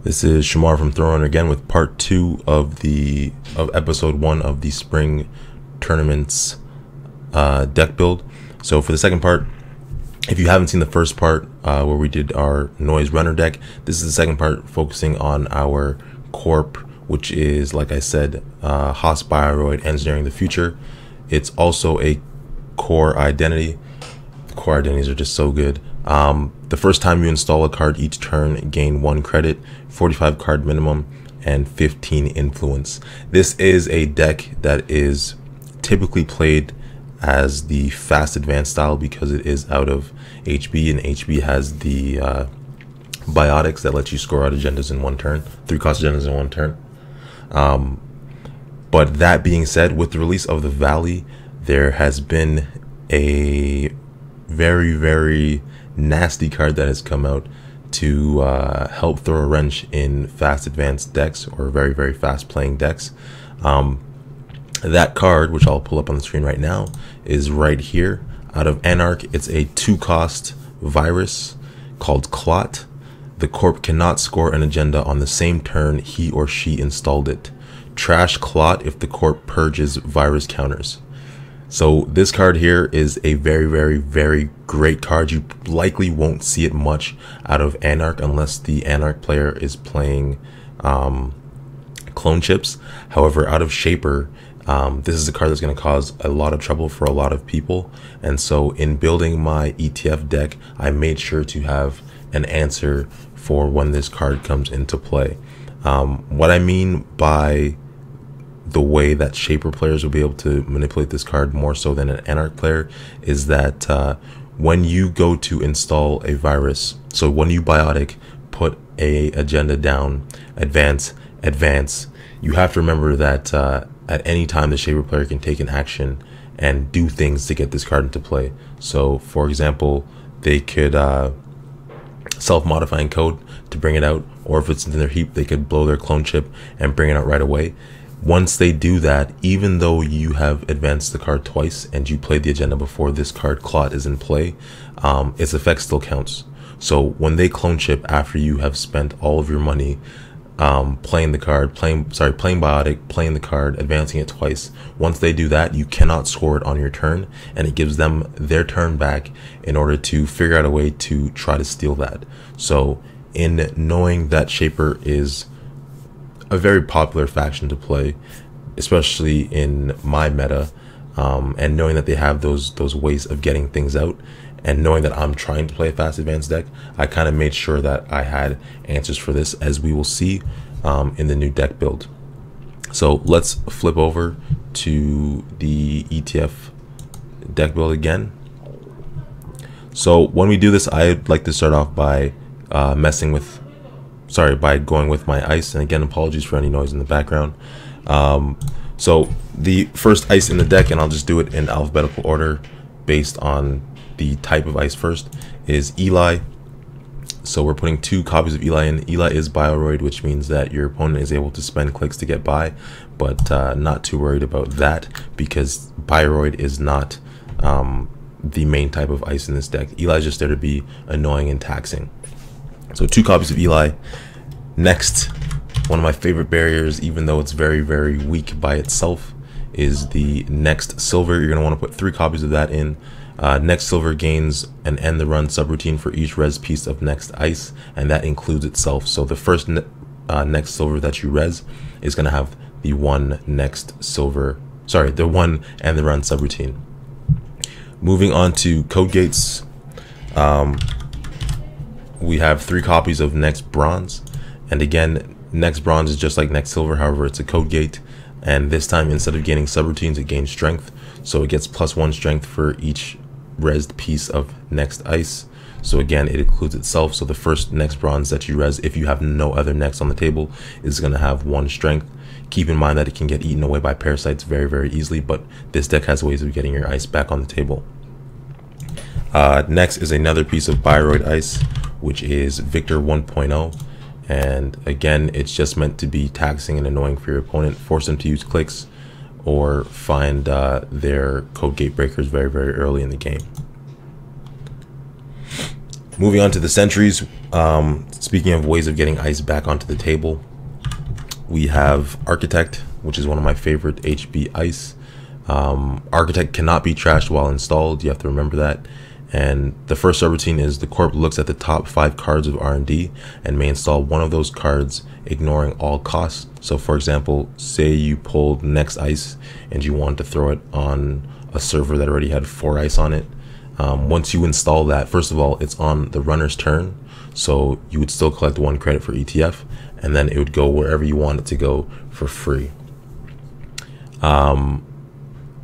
This is Shamar from Netrunner again with part 2 of episode 1 of the spring tournaments deck build. So for the second part, if you haven't seen the first part where we did our noise runner deck, this is the second part focusing on our corp, which is, like I said, Haas Bioroid Engineering the Future. It's also a core identity. The core identities are just so good. The first time you install a card each turn, gain 1 credit, 45 card minimum, and 15 influence. This is a deck that is typically played as the fast advanced style because it is out of HB, and HB has the biotics that lets you score out agendas in 1 turn, 3 cost agendas in 1 turn. But that being said, with the release of the Valley, there has been a very nasty card that has come out to help throw a wrench in fast advanced decks or very fast playing decks. That card, which I'll pull up on the screen right now, is right here. Out of Anarch, it's a 2-cost virus called Clot. The corp cannot score an agenda on the same turn he or she installed it. Trash Clot if the corp purges virus counters. So this card here is a very great card. You likely won't see it much out of Anarch unless the Anarch player is playing clone chips. However, out of Shaper, this is a card that's going to cause a lot of trouble for a lot of people. And so in building my ETF deck, I made sure to have an answer for when this card comes into play. What I mean by the way that Shaper players will be able to manipulate this card more so than an Anarch player is that when you go to install a virus, so when you biotic, put a agenda down, advance, you have to remember that at any time the Shaper player can take an action and do things to get this card into play. So for example, they could self-modifying code to bring it out, or if it's in their heap, they could blow their clone chip and bring it out right away. Once they do that, even though you have advanced the card twice and you played the agenda before this card Clot is in play, its effect still counts. So when they clone chip after you have spent all of your money playing the card, playing biotic, playing the card, advancing it twice, once they do that, you cannot score it on your turn, and it gives them their turn back in order to figure out a way to try to steal that. So in knowing that Shaper is a very popular faction to play, especially in my meta, and knowing that they have those ways of getting things out, and knowing that I'm trying to play a fast advanced deck, I kind of made sure that I had answers for this, as we will see in the new deck build. So let's flip over to the ETF deck build again. So when we do this, I'd like to start off by by going with my ice, and again, apologies for any noise in the background. So the first ice in the deck, and I'll just do it in alphabetical order based on the type of ice first, is Eli. So we're putting 2 copies of Eli in. Eli is Bioroid, which means that your opponent is able to spend clicks to get by, but not too worried about that because Bioroid is not the main type of ice in this deck. Eli is just there to be annoying and taxing. So 2 copies of Eli. Next, one of my favorite barriers, even though it's very weak by itself, is the Next Silver. You're going to want to put 3 copies of that in. Next Silver gains an end the run subroutine for each res piece of Next Ice, and that includes itself. So the first Next Silver that you res is going to have the 1 Next Silver, the 1 end the run subroutine. Moving on to Code Gates. We have 3 copies of Next Bronze, and again, Next Bronze is just like Next Silver, however it's a code gate, and this time instead of gaining subroutines, it gains strength, so it gets +1 strength for each resed piece of Next Ice. So again, it includes itself, so the first Next Bronze that you res, if you have no other Next on the table, is going to have 1 strength. Keep in mind that it can get eaten away by parasites very easily, but this deck has ways of getting your ice back on the table. Next is another piece of Bioroid Ice, which is Victor 1.0, and again, it's just meant to be taxing and annoying for your opponent, force them to use clicks, or find their code gate breakers very early in the game. Moving on to the sentries. Speaking of ways of getting ice back onto the table, we have Architect, which is one of my favorite HB ice. Architect cannot be trashed while installed. You have to remember that. And the first subroutine is the corp looks at the top 5 cards of R&D and may install one of those cards, ignoring all costs. So for example, say you pulled next ice and you want to throw it on a server that already had 4 ice on it. Once you install that, first of all, it's on the runner's turn, so you would still collect 1 credit for ETF, and then it would go wherever you want it to go for free.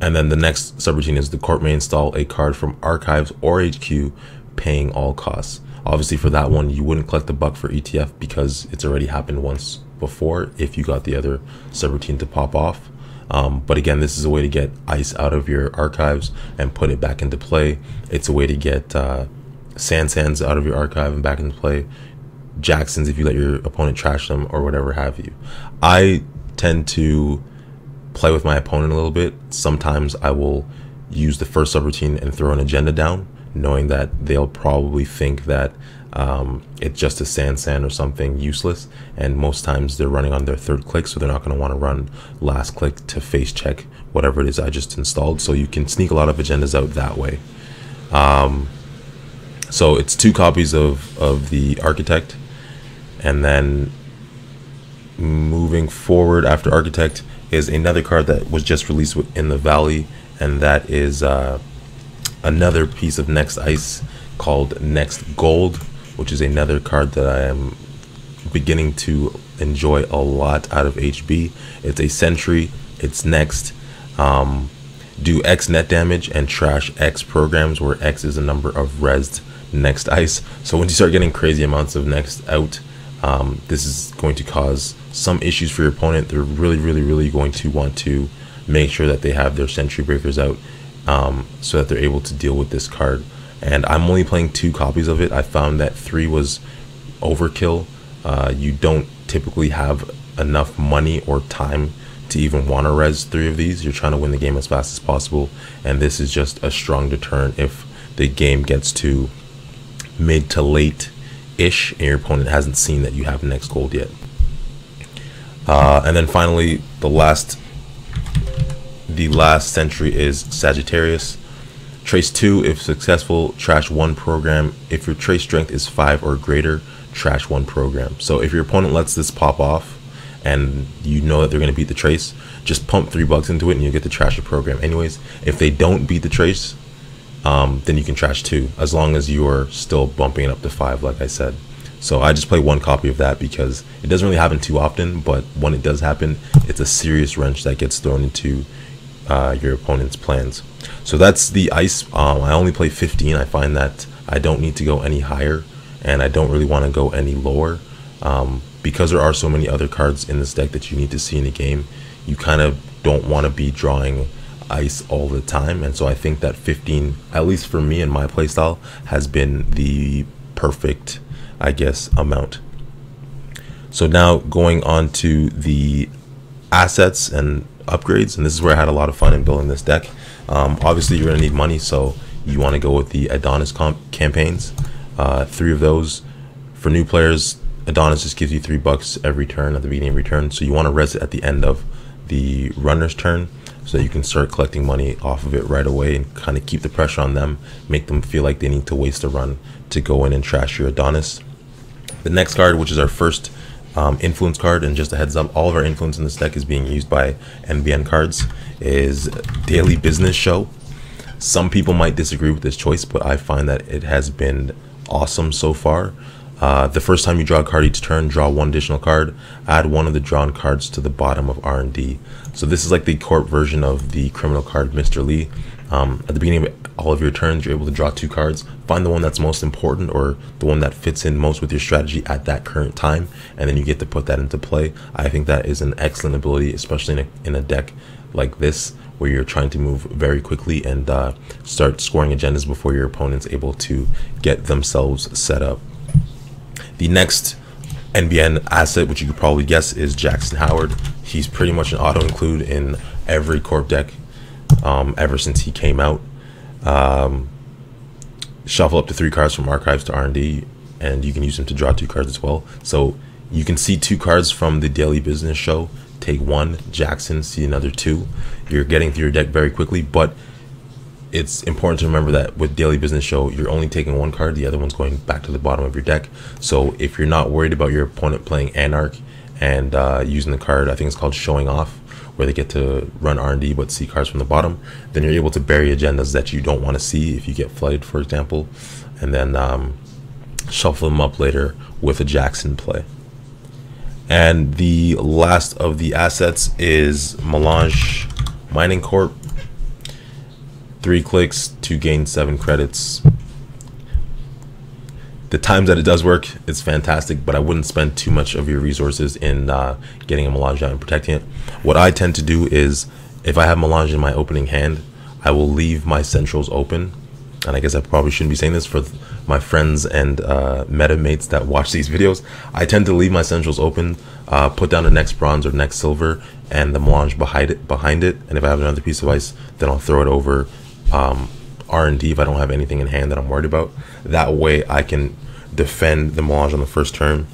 And then the next subroutine is the corp may install a card from archives or HQ, paying all costs. Obviously for that one, you wouldn't collect the buck for ETF because it's already happened once before if you got the other subroutine to pop off. But again, this is a way to get ice out of your archives and put it back into play. It's a way to get Sands out of your archive and back into play. Jacksons if you let your opponent trash them or whatever have you. I tend to play with my opponent a little bit. Sometimes I will use the first subroutine and throw an agenda down, knowing that they'll probably think that it's just a sand or something useless, and most times they're running on their 3rd click, so they're not going to want to run last click to face check whatever it is I just installed. So you can sneak a lot of agendas out that way. So it's 2 copies of the Architect, and then moving forward after Architect is another card that was just released in the Valley, and that is another piece of Next Ice called Next Gold, which is another card that I am beginning to enjoy a lot out of HB. It's a sentry, it's next. Do X net damage and trash X programs, where X is the number of resed Next Ice. So when you start getting crazy amounts of Next out, this is going to cause some issues for your opponent. They're really going to want to make sure that they have their sentry breakers out, so that they're able to deal with this card. And I'm only playing 2 copies of it. I found that 3 was overkill. You don't typically have enough money or time to even want to res 3 of these. You're trying to win the game as fast as possible, and this is just a strong deterrent if the game gets to mid to late ish and your opponent hasn't seen that you have Next Gold yet. And then finally, the last sentry is Sagittarius. Trace 2 if successful, trash 1 program. If your trace strength is 5 or greater, trash 1 program. So if your opponent lets this pop off and you know that they're going to beat the trace, just pump $3 into it and you get to trash the program anyways. If they don't beat the trace, then you can trash 2, as long as you're still bumping it up to 5, like I said. So I just play 1 copy of that because it doesn't really happen too often, but when it does happen, it's a serious wrench that gets thrown into your opponent's plans. So that's the ice. I only play 15. I find that I don't need to go any higher, and I don't really want to go any lower, because there are so many other cards in this deck that you need to see in the game. You kind of don't want to be drawing ice all the time, and so I think that 15, at least for me and my playstyle, has been the perfect, I guess, amount. So now going on to the assets and upgrades, and this is where I had a lot of fun in building this deck. Obviously you're going to need money, so you want to go with the Adonis campaigns. 3 of those. For new players, Adonis just gives you $3 every turn at the beginning of every turn, so you want to res it at the end of the runner's turn so that you can start collecting money off of it right away and kind of keep the pressure on them, make them feel like they need to waste a run to go in and trash your Adonis. The next card, which is our first influence card, and just a heads up, all of our influence in this deck is being used by NBN cards, is Daily Business Show. Some people might disagree with this choice, but I find that it has been awesome so far. The first time you draw a card each turn, draw 1 additional card, add 1 of the drawn cards to the bottom of R&D. So this is like the corp version of the criminal card Mr. Lee. At the beginning of all of your turns, you're able to draw 2 cards, find the one that's most important or the one that fits in most with your strategy at that current time, and then you get to put that into play. I think that is an excellent ability, especially in a deck like this where you're trying to move very quickly and start scoring agendas before your opponent's able to get themselves set up. The next NBN asset, which you could probably guess, is Jackson Howard. He's pretty much an auto-include in every corp deck ever since he came out. shuffle up to 3 cards from archives to R&D, and you can use them to draw 2 cards as well. So you can see 2 cards from the daily business show, take 1, Jackson, see another 2. You're getting through your deck very quickly, but it's important to remember that with daily business show, you're only taking 1 card, the other one's going back to the bottom of your deck. So if you're not worried about your opponent playing Anarch and using the card, I think it's called showing off, where they get to run R&D but see cards from the bottom, then you're able to bury agendas that you don't want to see if you get flooded, for example, and then shuffle them up later with a Jackson play. And the last of the assets is Melange Mining Corp. 3 clicks to gain 7 credits. The times that it does work, it's fantastic, but I wouldn't spend too much of your resources in getting a Melange out and protecting it. What I tend to do is, if I have Melange in my opening hand, I will leave my centrals open. And I guess I probably shouldn't be saying this for my friends and meta mates that watch these videos. I tend to leave my centrals open, put down the next bronze or next silver, and the Melange behind it. And if I have another piece of ice, then I'll throw it over R&D if I don't have anything in hand that I'm worried about. That way I can defend the Melange on the first turn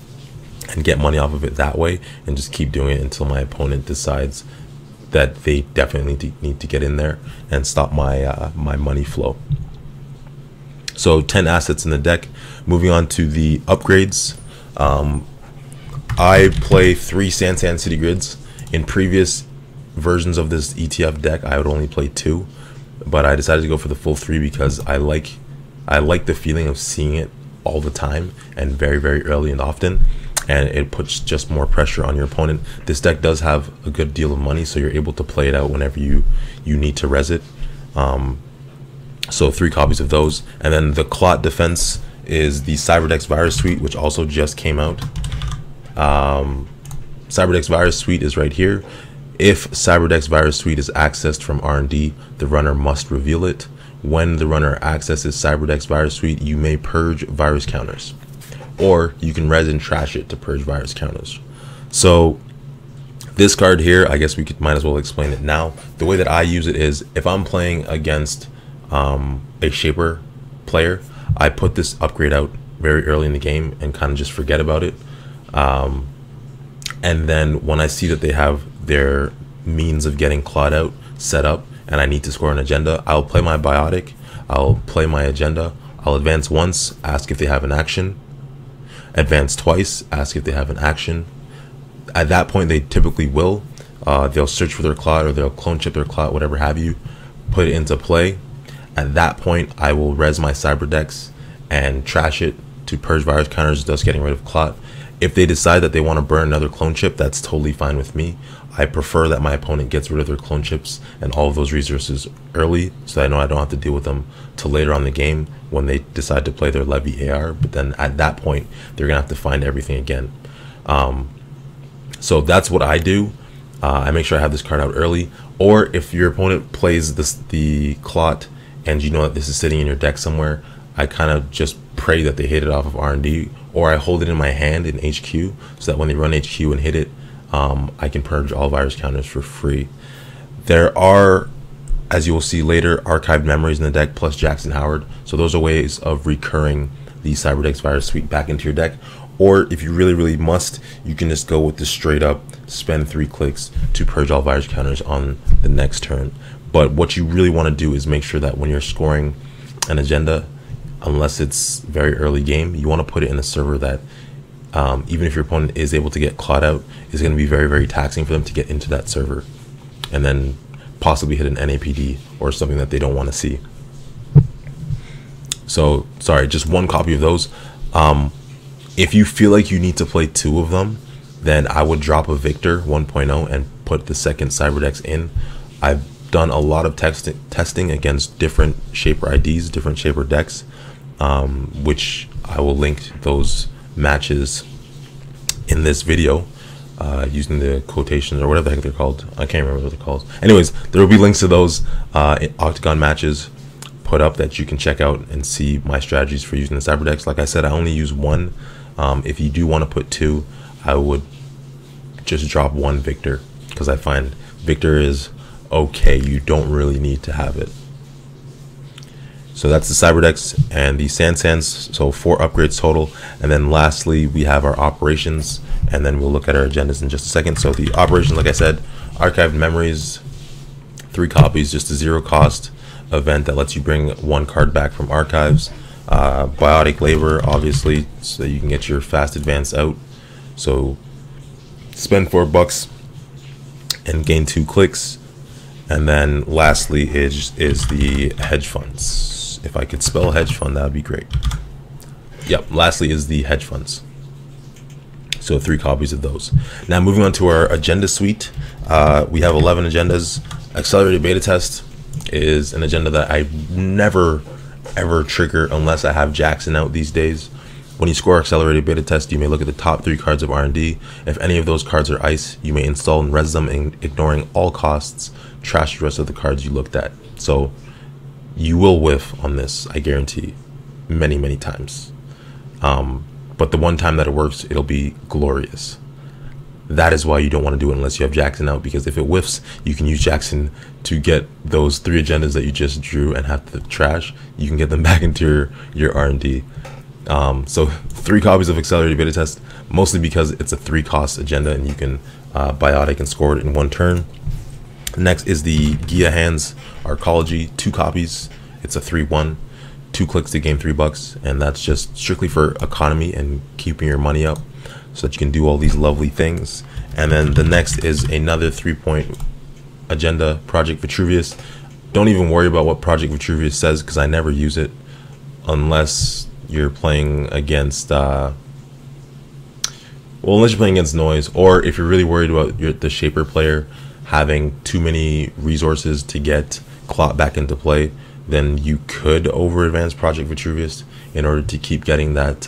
and get money off of it that way, and just keep doing it until my opponent decides that they definitely need to get in there and stop my my money flow. So 10 assets in the deck. Moving on to the upgrades. I play 3 Sand City grids. In previous versions of this ETF deck, I would only play 2, but I decided to go for the full 3 because I like the feeling of seeing it all the time and very, very early and often, and it puts just more pressure on your opponent. This deck does have a good deal of money, so you're able to play it out whenever you need to res it. So 3 copies of those. And then the Clot defense is the Cyberdex Virus Suite, which also just came out. Cyberdex Virus Suite is right here. If Cyberdex Virus Suite is accessed from R&D, the runner must reveal it. When the runner accesses Cyberdex Virus Suite, you may purge virus counters, or you can res and trash it to purge virus counters. So this card here, I guess we might as well explain it now. The way that I use it is, if I'm playing against a Shaper player, I put this upgrade out very early in the game and kind of just forget about it. And then when I see that they have their means of getting Clot out set up and I need to score an agenda, I'll play my Biotic, I'll play my agenda, I'll advance once, ask if they have an action, advance twice, ask if they have an action. At that point, they typically will. They'll search for their Clot, or they'll clone chip their Clot, whatever have you, put it into play. At that point, I will res my Cyberdex and trash it to purge virus counters, thus getting rid of Clot. If they decide that they want to burn another clone chip, that's totally fine with me. I prefer that my opponent gets rid of their clone chips and all of those resources early, so I know I don't have to deal with them till later on in the game when they decide to play their Levy AR. But then at that point, they're gonna have to find everything again. So that's what I do. I make sure I have this card out early. Or if your opponent plays the Clot and you know that this is sitting in your deck somewhere, I kind of just pray that they hit it off of R&D, or I hold it in my hand in HQ, so that when they run HQ and hit it, I can purge all virus counters for free. There are, as you will see later, archived memories in the deck plus Jackson Howard, so those are ways of recurring the Cyberdex Virus Suite back into your deck. Or if you really must, you can just go with the straight up spend 3 clicks to purge all virus counters on the next turn. But what you really want to do is make sure that when you're scoring an agenda, unless it's very early game, you want to put it in a server that even if your opponent is able to get Clot out, is going to be very taxing for them to get into that server and then possibly hit an NAPD or something that they don't want to see. So sorry, just 1 copy of those. If you feel like you need to play 2 of them, then I would drop a Victor 1.0 and put the second Cyberdex in. I've done a lot of testing against different Shaper IDs, different Shaper decks, which I will link those matches in this video using the quotations or whatever the heck they're called. I can't remember what they're called. Anyways, there will be links to those Octagon matches put up that you can check out and see my strategies for using the Cyberdex. Like I said, I only use 1. If you do want to put 2, I would just drop 1 Victor, because I find Victor is okay. You don't really need to have it. So that's the cyber decks and the Sands, so 4 upgrades total. And then lastly, we have our operations, and then we'll look at our agendas in just a second. So the operations, like I said, archived memories, 3 copies, just a 0 cost event that lets you bring 1 card back from archives. Biotic labor, obviously, so you can get your fast advance out. So spend $4 and gain 2 clicks. And then lastly is the hedge funds. If I could spell hedge fund, that would be great. Yep, lastly is the hedge funds. So 3 copies of those. Now moving on to our agenda suite. We have 11 agendas. Accelerated beta test is an agenda that I never ever trigger unless I have Jackson out these days. When you score accelerated beta test, you may look at the top 3 cards of R&D. If any of those cards are ice, you may install and res them, and ignoring all costs, trash the rest of the cards you looked at. So you will whiff on this, I guarantee, many times. But the one time that it works, it'll be glorious. That is why you don't want to do it unless you have Jackson out, because if it whiffs, you can use Jackson to get those 3 agendas that you just drew and have to trash. You can get them back into your R&D. So 3 copies of accelerated beta test, mostly because it's a 3 cost agenda and you can biotic and score it in 1 turn. Next is the Gia Hands Arcology, 2 copies. It's a 3/1, 2 clicks to gain $3, and that's just strictly for economy and keeping your money up so that you can do all these lovely things. And then the next is another 3-point agenda, Project Vitruvius. Don't even worry about what Project Vitruvius says, because I never use it unless you're playing against unless you're playing against noise, or if you're really worried about the Shaper player having too many resources to get Clot back into play, then you could over advance Project Vitruvius in order to keep getting that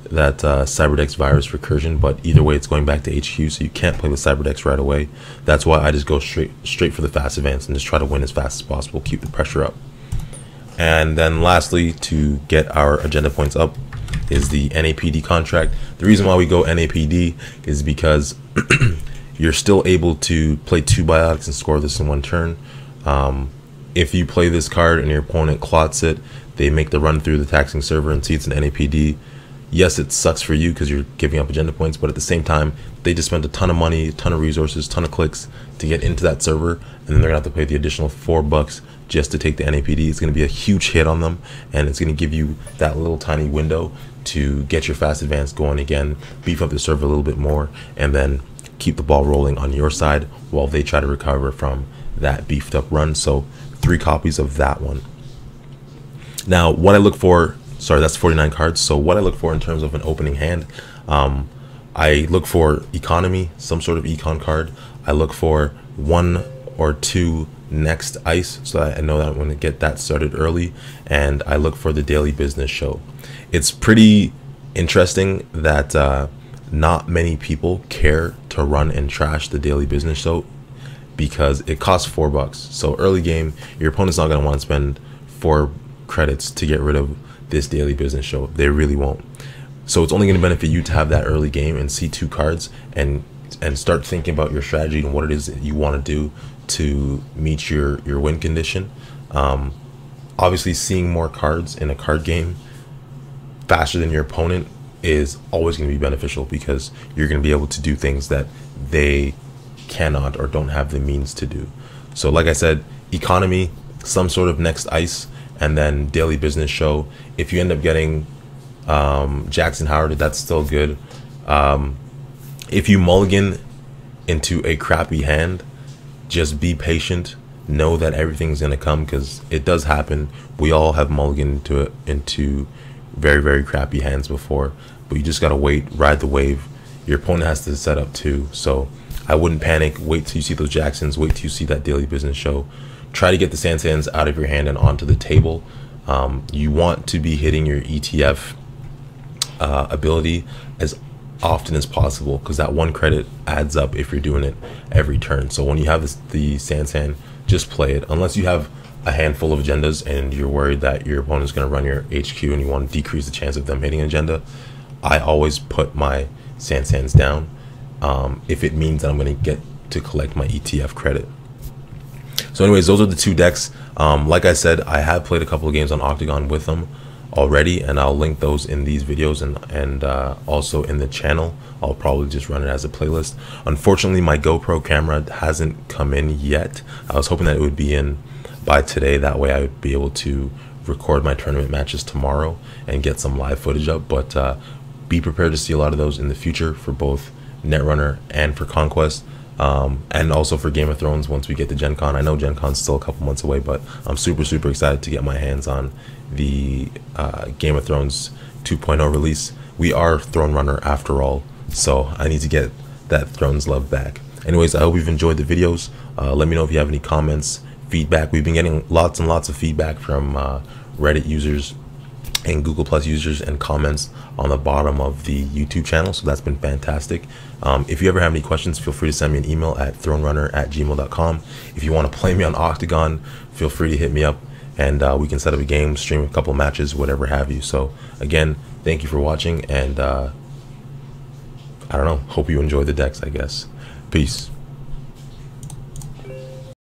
Cyberdex virus recursion. But either way, it's going back to HQ, so you can't play with Cyberdex right away. That's why I just go straight for the fast advance and just try to win as fast as possible, keep the pressure up. And then lastly, to get our agenda points up, is the NAPD contract. The reason why we go NAPD is because you're still able to play 2 biotics and score this in 1 turn. If you play this card and your opponent clots it, they make the run through the taxing server and see it's an NAPD. Yes, it sucks for you because you're giving up agenda points, but at the same time, they just spent a ton of money, a ton of resources, ton of clicks to get into that server, and then they're gonna have to pay the additional $4 just to take the NAPD. It's gonna be a huge hit on them, and it's gonna give you that little tiny window to get your fast advance going again, beef up the server a little bit more, and then keep the ball rolling on your side while they try to recover from that beefed up run. So 3 copies of that one. Now, what I look for, sorry, that's 49 cards. So what I look for in terms of an opening hand, I look for economy, some sort of econ card. I look for 1 or 2 next ice, so that I know that I'm going to get that started early. And I look for the daily business show. It's pretty interesting that not many people care to run and trash the daily business show, because it costs $4. So early game, your opponent's not going to want to spend 4 credits to get rid of this daily business show. They really won't. So it's only going to benefit you to have that early game and see 2 cards and start thinking about your strategy and what it is that you want to do to meet your win condition. Obviously, seeing more cards in a card game faster than your opponent is always going to be beneficial, because you're going to be able to do things that they cannot or don't have the means to do. So like I said, economy, some sort of next ice, and then daily business show. If you end up getting Jackson Howard, that's still good. If you mulligan into a crappy hand, just be patient. Know that everything's gonna come, because it does happen. We all have mulliganed into very crappy hands before, but you just gotta wait, ride the wave. Your opponent has to set up too, so I wouldn't panic. Wait till you see those Jacksons, wait till you see that daily business show. Try to get the Sands out of your hand and onto the table. You want to be hitting your ETF ability as often as possible, because that 1 credit adds up if you're doing it every turn. So when you have the Sands hand, just play it. Unless you have a handful of agendas and you're worried that your opponent's going to run your HQ and you want to decrease the chance of them hitting an agenda, I always put my Sands down if it means that I'm going to get to collect my ETF credit. So anyways, those are the 2 decks. Like I said, I have played a couple of games on Octagon with them already, and I'll link those in these videos and also in the channel. I'll probably just run it as a playlist. Unfortunately, my GoPro camera hasn't come in yet. I was hoping that it would be in by today. That way I would be able to record my tournament matches tomorrow and get some live footage up. But be prepared to see a lot of those in the future for both Netrunner and for Conquest. And also for Game of Thrones once we get to Gen Con. I know Gen Con's still a couple months away, but I'm super excited to get my hands on the Game of Thrones 2.0 release. We are Throne Runner after all, so I need to get that Thrones love back. Anyways, I hope you've enjoyed the videos. Let me know if you have any comments, feedback. We've been getting lots and lots of feedback from Reddit users and Google Plus users and comments on the bottom of the YouTube channel, so that's been fantastic. If you ever have any questions, feel free to send me an email at thronerunner@gmail.com. If you want to play me on Octagon, feel free to hit me up, and we can set up a game, stream a couple matches, whatever have you. So again, thank you for watching, and I don't know, hope you enjoy the decks, I guess. Peace.